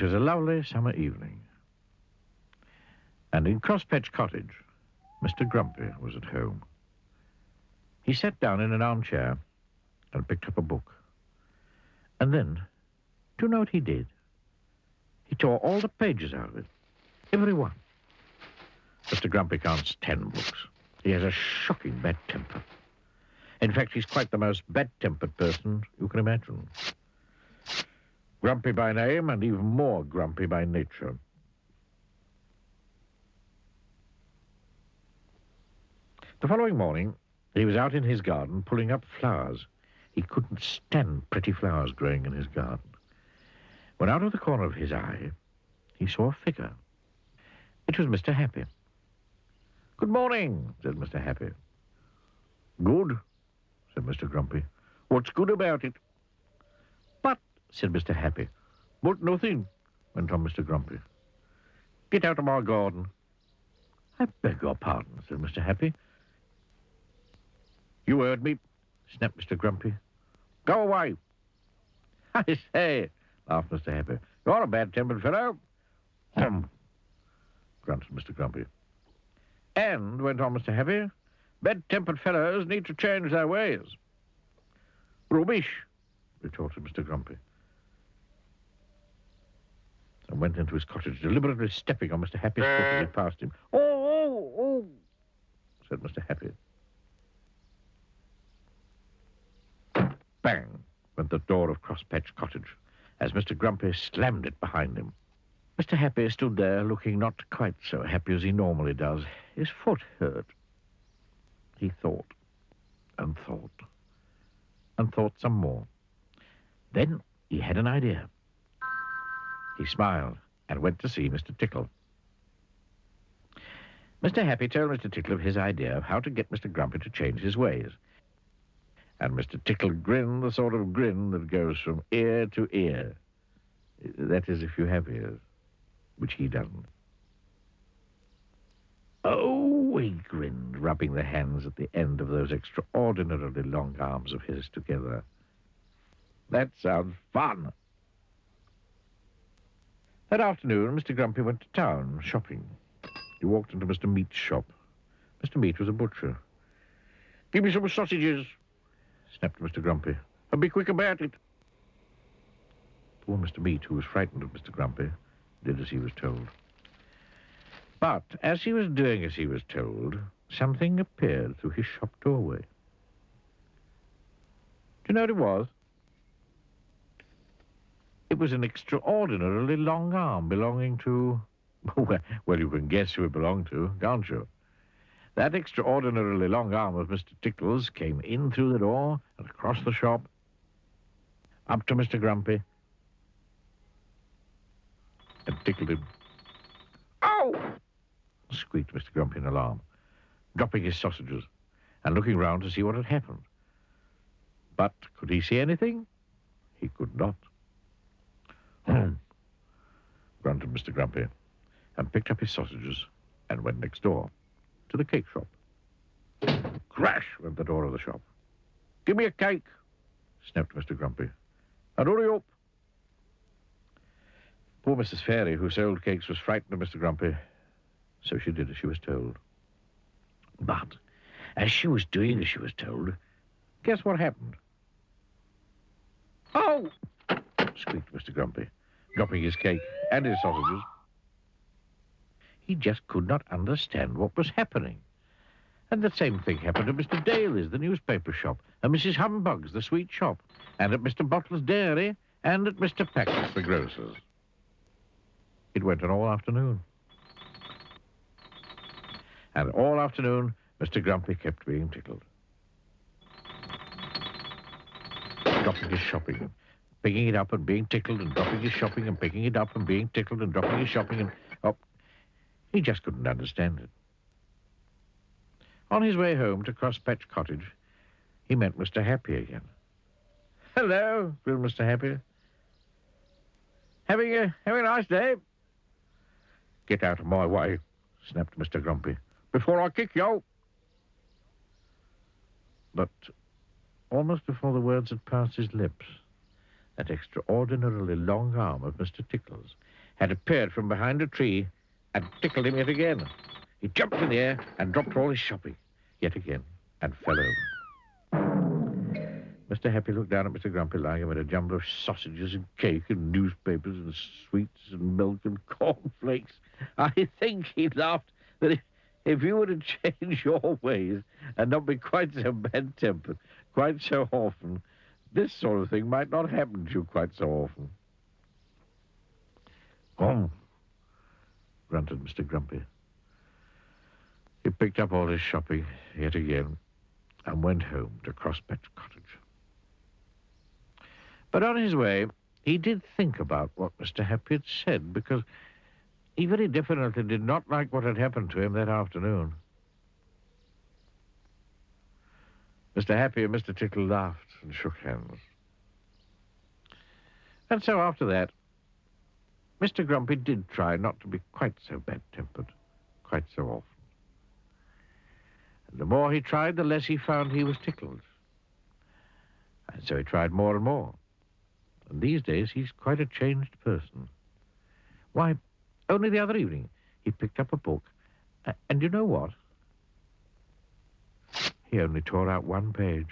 was a lovely summer evening. And in Crosspatch Cottage, Mr. Grumpy was at home. He sat down in an armchair and picked up a book. And then, do you know what he did? He tore all the pages out of it. Every one. Mr. Grumpy can't stand books. He has a shocking bad temper. In fact, he's quite the most bad-tempered person you can imagine. Grumpy by name and even more grumpy by nature. The following morning, he was out in his garden pulling up flowers. He couldn't stand pretty flowers growing in his garden. When out of the corner of his eye, he saw a figure. It was Mr. Happy. "Good morning," said Mr. Happy. "Good," said Mr. Grumpy. "What's good about it?" "But," said Mr. Happy. "But nothing," went on Mr. Grumpy. "Get out of my garden." "I beg your pardon," said Mr. Happy. "You heard me," snapped Mr. Grumpy. "Go away." "I say," laughed Mr. Happy, "you're a bad-tempered fellow." "Hum," grunted Mr. Grumpy. "And," went on Mr. Happy, "bad-tempered fellows need to change their ways." "Rubbish," retorted Mr. Grumpy, and went into his cottage, deliberately stepping on Mr. Happy's foot as he passed him. Oh, said Mr. Happy. Bang went the door of Crosspatch Cottage as Mr. Grumpy slammed it behind him. Mr. Happy stood there looking not quite so happy as he normally does. His foot hurt. He thought and thought and thought some more. Then he had an idea. He smiled and went to see Mr. Tickle. Mr. Happy told Mr. Tickle of his idea of how to get Mr. Grumpy to change his ways. And Mr. Tickle grinned the sort of grin that goes from ear to ear. That is, if you have ears, which he doesn't. Oh, he grinned, rubbing the hands at the end of those extraordinarily long arms of his together. That sounds fun. That afternoon, Mr. Grumpy went to town, shopping. He walked into Mr. Meat's shop. Mr. Meat was a butcher. "Give me some sausages," snapped Mr. Grumpy, "and be quick about it." Poor Mr. Meat, who was frightened of Mr. Grumpy, did as he was told. But as he was doing as he was told, something appeared through his shop doorway. Do you know what it was? It was an extraordinarily long arm belonging to... Well, you can guess who it belonged to, can't you? That extraordinarily long arm of Mr. Tickle's came in through the door and across the shop, up to Mr. Grumpy, and tickled him. "Oh!" squeaked Mr. Grumpy in alarm, dropping his sausages and looking round to see what had happened. But could he see anything? He could not. Grunted Mr. Grumpy, and picked up his sausages and went next door to the cake shop. Crash went the door of the shop. "Give me a cake," snapped Mr. Grumpy, "and hurry up." Poor Mrs. Fairy, who sold cakes, was frightened of Mr. Grumpy, so she did as she was told. But as she was doing as she was told, guess what happened? "Oh!" squeaked Mr. Grumpy, dropping his cake and his sausages. He just could not understand what was happening. And the same thing happened at Mr. Daly's, the newspaper shop, and Mrs. Humbug's, the sweet shop, and at Mr. Bottle's dairy, and at Mr. Packett's, the grocer's. It went on all afternoon. And all afternoon, Mr. Grumpy kept being tickled. Dropping his shopping, picking it up and being tickled, and dropping his shopping and picking it up and being tickled and dropping his shopping and... Oh, he just couldn't understand it. On his way home to Crosspatch Cottage, he met Mr. Happy again. "Hello," said Mr. Happy. Having a nice day?" "Get out of my way," snapped Mr. Grumpy, "before I kick you." But almost before the words had passed his lips, that extraordinarily long arm of Mr. Tickle's had appeared from behind a tree and tickled him yet again. He jumped in the air and dropped all his shopping yet again and fell over. Mr. Happy looked down at Mr. Grumpy lying amid a jumble of sausages and cake and newspapers and sweets and milk and cornflakes. I think he laughed that if you were to change your ways and not be quite so bad-tempered, quite so often, this sort of thing might not happen to you quite so often. "Oh," grunted Mr. Grumpy. He picked up all his shopping yet again and went home to Crosspatch Cottage. But on his way, he did think about what Mr. Happy had said, because he very definitely did not like what had happened to him that afternoon. Mr. Happy and Mr. Tickle laughed and shook hands. And so after that, Mr. Grumpy did try not to be quite so bad-tempered, quite so often. And the more he tried, the less he found he was tickled. And so he tried more and more. And these days, he's quite a changed person. Why, only the other evening, he picked up a book, and you know what? He only tore out one page.